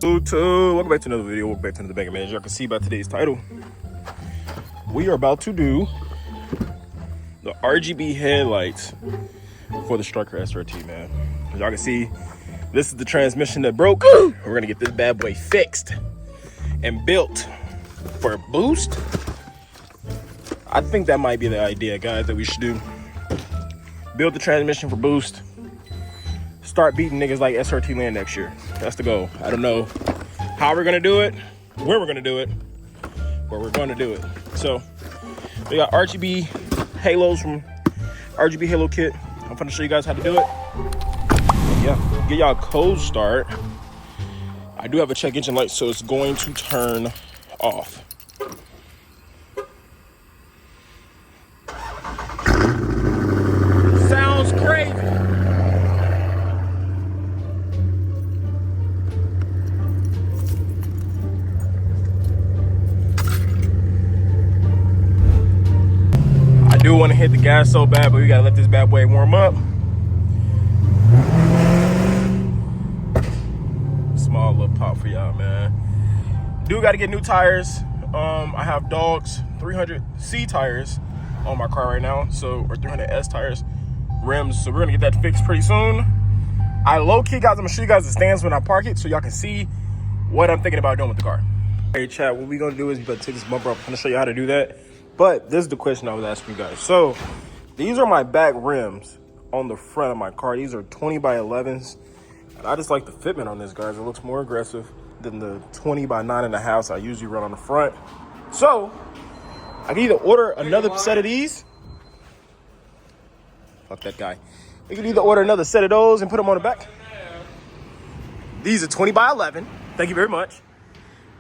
YouTube, welcome back to another video. Welcome back to another banger, man. As y'all can see by today's title, we are about to do the RGB headlights for the Striker SRT, man. As y'all can see, this is the transmission that broke. We're gonna get this bad boy fixed and built for a boost. I think that might be the idea, guys, that we should do. Build the transmission for boost. Start beating niggas like SRT land next year. That's the goal. I don't know how we're gonna do it, where we're gonna do it, but we're gonna do it. So we got RGB halos from RGB Halo Kit. I'm gonna show you guys how to do it. Yeah, get y'all a cold start. I do have a check engine light, so it's going to turn off. Sounds crazy. I do want to hit the gas so bad, but we gotta let this bad boy warm up. Small little pop for y'all, man. Do gotta get new tires. I have Dogs 300C tires on my car right now, so, or 300S tires, rims. So we're gonna get that fixed pretty soon. I low-key, guys, I'm gonna show you guys the stands when I park it, so y'all can see what I'm thinking about doing with the car. Hey, chat, what we gonna do is we gonna take this bumper up. I'm gonna show you how to do that. But this is the question I was asking you guys. So these are my back rims on the front of my car. These are 20 by 11s. And I just like the fitment on this, guys. It looks more aggressive than the 20 by 9.5 I usually run on the front. So I can either order another set of these. Fuck that guy. We can either order another set of those and put them on the back. These are 20 by 11. Thank you very much.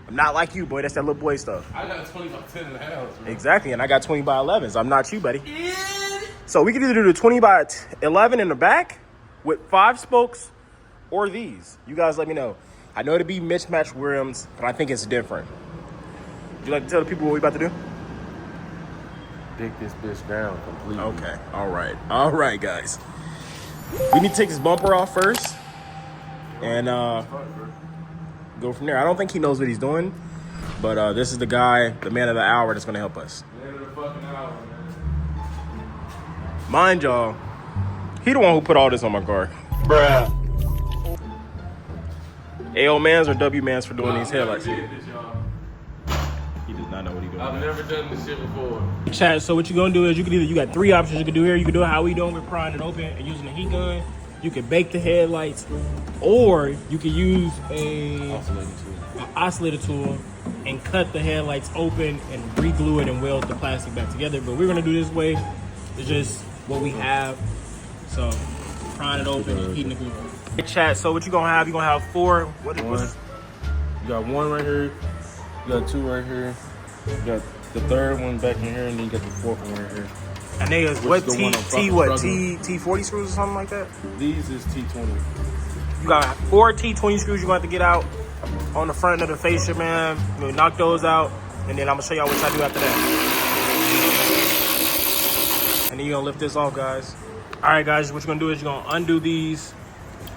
I'm not like you, boy. That's that little boy stuff. I got 20 by 10.5. Man. Exactly, and I got 20 by 11s. I'm not you, buddy. So we can either do the 20 by 11 in the back with 5 spokes or these. You guys let me know. I know it'd be mismatched rims, but I think it's different. Would you like to tell the people what we about to do? Dig this bitch down completely. Okay, all right, guys. We need to take this bumper off first and go from there. I don't think he knows what he's doing, but this is the guy, the man of the hour, that's gonna help us. Man of the fucking hour, man. Mind y'all, he the one who put all this on my car. Bruh. AO mans or W mans for doing these headlights? This, y'all. He does not know what he's doing. I've never done this shit before. Chat, so what you're gonna do is you got 3 options you can do here. You can do it how we doing with prying it open and using the heat gun. You can bake the headlights, or you can use an oscillator tool and cut the headlights open and re-glue it and weld the plastic back together. But we're gonna do this way. It's just what we have. So prying it open and heating the glue. Hey, chat, so what you're gonna have 4. What's You got 1 right here. You got 2 right here. You got the 3rd one back in here, and then you got the 4th one right here. and they is what T40 screws or something like that? These is T20. You got 4 T20 screws you're going to have to get out on the front of the fascia, man. You knock those out, and then I'm going to show y'all what I do after that. And then you're going to lift this off, guys. All right, guys, what you're going to do is you're going to undo these.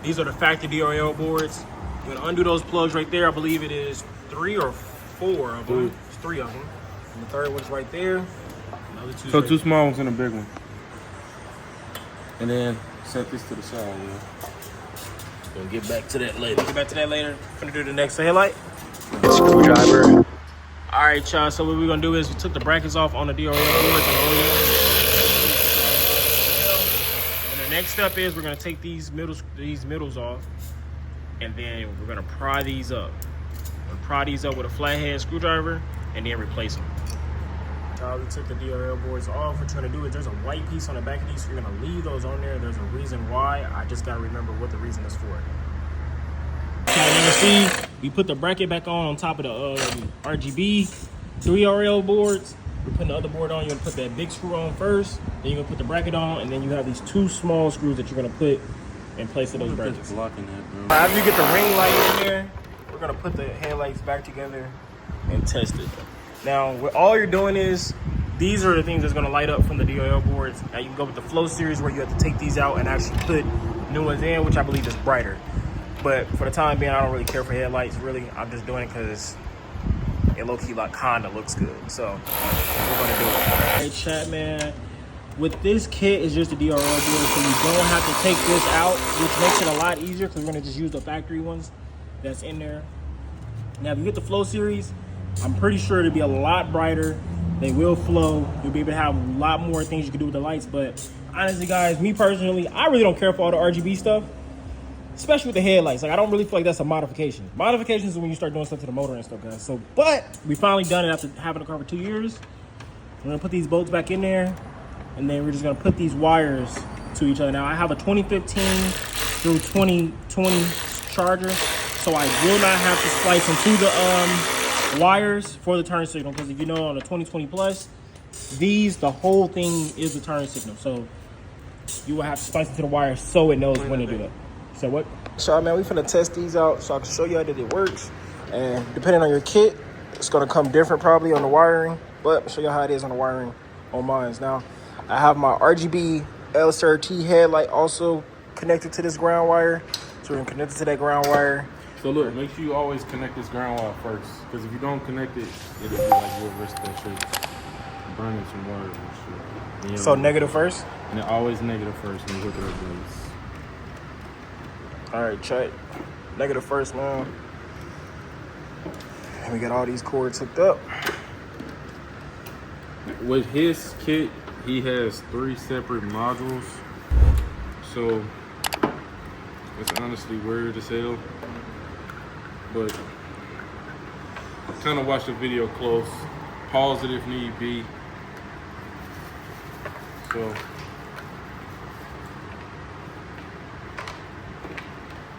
These are the factory DRL boards. You're going to undo those plugs right there. I believe it is 3 or 4 of them. It's 3 of them. And the 3rd one's right there. So 2 small ones and a big one. And then set this to the side, yeah. We'll get back to that later. I'm gonna do the next headlight. Screwdriver. All right, y'all. So what we're gonna do is we took the brackets off on the DRL boards. And the next step is we're gonna take these middles off, and then we're gonna pry these up. We're gonna pry these up with a flathead screwdriver, and then replace them. We took the DRL boards off. What you're gonna do is there's a white piece on the back of these, so you're gonna leave those on there. There's a reason why. I just gotta remember what the reason is for. So you see, we put the bracket back on top of the RGB 3RL boards. We're putting the other board on. You're gonna put that big screw on first, then you're gonna put the bracket on, and then you have these 2 small screws that you're gonna put in place of those brackets. Blocking that, bro. After you get the ring light in there, we're gonna put the headlights back together and test it. Now, what all you're doing is, these are the things that's gonna light up from the DRL boards. Now you can go with the Flow series where you have to take these out and actually put new ones in, which I believe is brighter. But for the time being, I don't really care for headlights, really. I'm just doing it because it low-key like kinda looks good. So we're gonna do it. Hey chat, man. With this kit, it's just a DRL board, so you don't have to take this out, which makes it a lot easier because we're gonna just use the factory ones that's in there. Now, if you get the Flow series, I'm pretty sure it'll be a lot brighter. They will flow. You'll be able to have a lot more things you can do with the lights. But honestly, guys, me personally, I really don't care for all the RGB stuff, especially with the headlights. Like, I don't really feel like that's a modification. Modifications is when you start doing stuff to the motor and stuff, guys. So, but we finally done it after having the car for 2 years. We're gonna put these bolts back in there, and then we're just gonna put these wires to each other. Now, I have a 2015 through 2020 Charger, so I will not have to splice into the wires for the turn signal, because if you know on the 2020 Plus, the whole thing is the turn signal. So you will have to splice into the wires so it knows when to do that. So what? So man, we finna test these out so I can show you how that it works. And depending on your kit, it's gonna come different probably on the wiring, but I'll show you how it is on the wiring on mine. Now, I have my RGB SRT headlight also connected to this ground wire. So we're gonna connect it to that ground wire. So look, make sure you always connect this ground wire first, because if you don't connect it, it'll be like you'll risk that shit burning some wires and shit. So negative first? And it always negative first when you hook it up, please. All right, check. Negative first, man. And we got all these cords hooked up. With his kit, he has 3 separate modules. So it's honestly weird as hell. But kind of watch the video close. Pause it if need be. So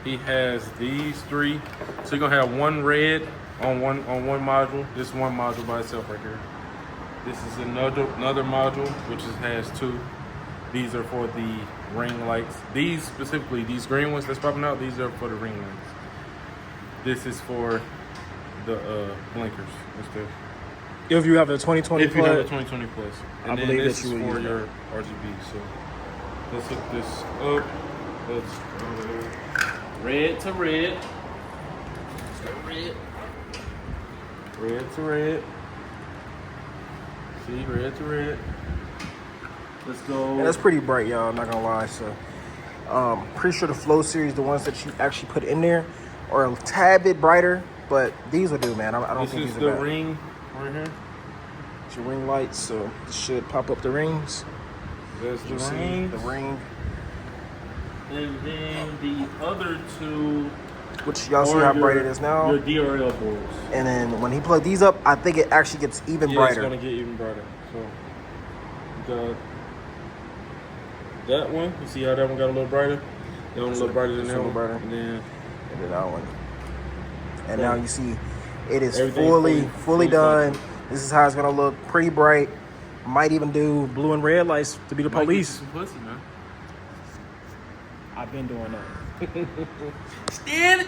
he has these 3. So you're gonna have one red on one module. This one module by itself right here. This is another module which has 2. These are for the ring lights. These specifically, these green ones that's popping out, these are for the ring lights. This is for the blinkers instead. If you have a 2020 If you have a 2020 Plus. And I then believe this that you is will for use your RGB. So let's hook this up. Let's red to red. Red to red. See, red to red. Let's go. Yeah, that's pretty bright, y'all. I'm not gonna lie. So, pretty sure the Flow series, the ones that you actually put in there, are a tad bit brighter, but these will do, man. I don't think these are bad. This is the ring right here. It's your ring lights, so this should pop up the rings. That's the ring. ring. The ring. And then the other 2, which y'all see how bright it is now. Your DRL boards. And then when he plugged these up, I think it actually gets even brighter. It's gonna get even brighter. So you got that one. You see how that one got a little brighter? That one a little brighter than that one. Brighter. And then that one. And now you see it is everything fully done. This is how it's gonna look. Pretty bright. Might even do blue and red lights to be the police. Some pussy, man. I've been doing that. Stand.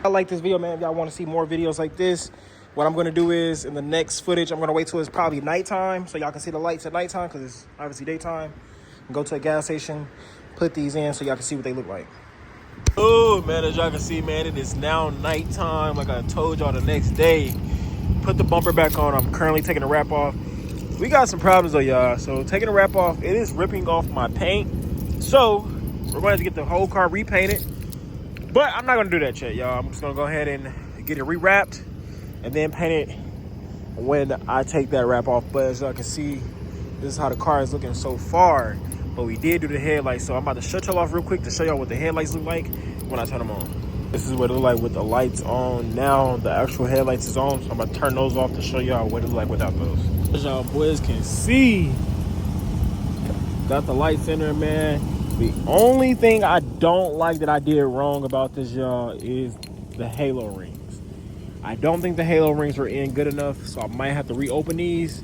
I like this video, man. If y'all want to see more videos like this, what I'm going to do is in the next footage, I'm going to wait till it's probably nighttime so y'all can see the lights at nighttime, because it's obviously daytime. And go to a gas station, put these in so y'all can see what they look like. Oh, man, as y'all can see, man, it is now nighttime. Like I told y'all, the next day. Put the bumper back on. I'm currently taking the wrap off. We got some problems, though, y'all. So taking the wrap off, it is ripping off my paint. So we're going to have to get the whole car repainted. But I'm not going to do that yet, y'all. I'm just going to go ahead and get it rewrapped and then paint it when I take that wrap off. But as y'all can see, this is how the car is looking so far. But we did do the headlights, so I'm about to shut y'all off real quick to show y'all what the headlights look like when I turn them on. This is what it look like with the lights on now. The actual headlights is on, so I'm gonna turn those off to show y'all what it look like without those. As y'all boys can see, got the lights in there, man. The only thing I don't like that I did wrong about this, y'all, is the halo rings. I don't think the halo rings were in good enough, so I might have to reopen these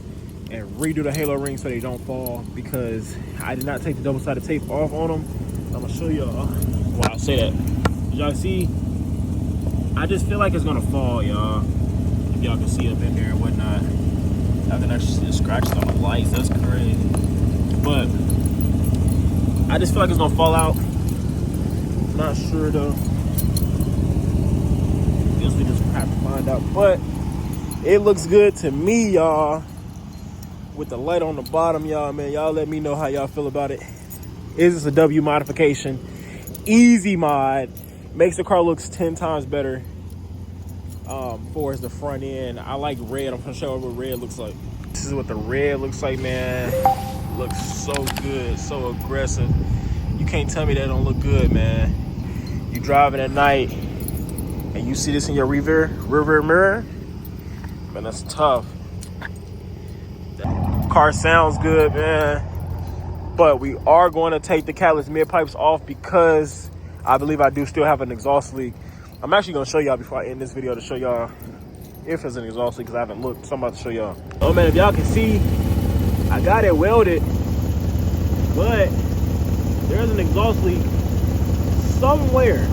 and redo the halo rings so they don't fall, because I did not take the double-sided tape off on them. I'm gonna show y'all why I say that. Y'all see, I just feel like it's gonna fall, y'all. If y'all can see up in there and whatnot. I can actually see the scratches on the lights. That's crazy. But I just feel like it's gonna fall out. Not sure though. guess we just have to find out. But it looks good to me, y'all. With the light on the bottom, y'all, man. Y'all let me know how y'all feel about it. Is this a W modification? Easy mod. Makes the car looks 10 times better. For as the front end. I like red. I'm gonna show you what red looks like. This is what the red looks like, man. Looks so good, so aggressive. You can't tell me that don't look good, man. You driving at night and you see this in your rear mirror, man, that's tough. That car sounds good, man. But we are going to take the catalyst mid pipes off because I believe I do still have an exhaust leak. I'm actually going to show y'all before I end this video to show y'all if there's an exhaust leak because I haven't looked. So I'm about to show y'all. Oh man, if y'all can see, I got it welded, but there's an exhaust leak somewhere.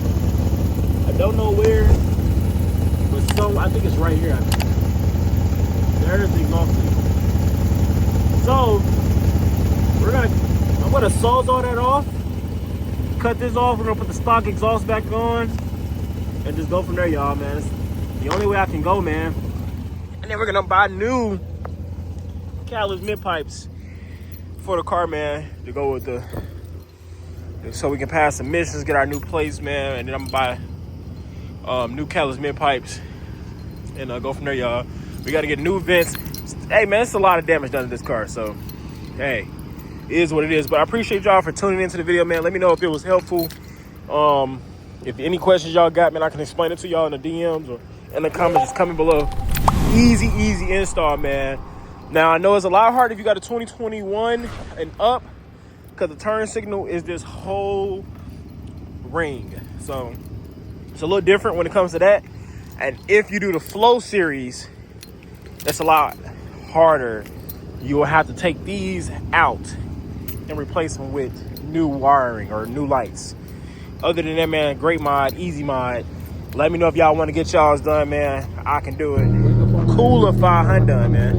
I don't know where, but I think it's right here. There's the exhaust leak. So I'm gonna sawzall that off, cut this off. We're gonna put the stock exhaust back on, and just go from there, y'all, man. It's the only way I can go, man. And then we're gonna buy new catalyst mid pipes for the car, man, to go with so we can pass emissions, get our new plates, man. And then I'm gonna buy new catalyst mid pipes and go from there, y'all. We gotta get new vents. Hey, man, it's a lot of damage done to this car, so hey, it is what it is. But I appreciate y'all for tuning into the video, man. Let me know if it was helpful. If any questions y'all got, man, I can explain it to y'all in the DMs or in the comments. Just comment below. Easy install, man. Now, I know it's a lot harder if you got a 2021 and up because the turn signal is this whole ring. So it's a little different when it comes to that. And if you do the Flow series, that's a lot harder. You will have to take these out and replace them with new wiring or new lights. Other than that, man, great mod, easy mod. Let me know if y'all want to get y'all's done, man. I can do it. Cooler 500, man.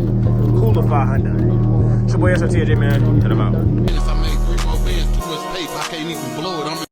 Cooler 500. It's your boy SRT AJ, man. And I'm out.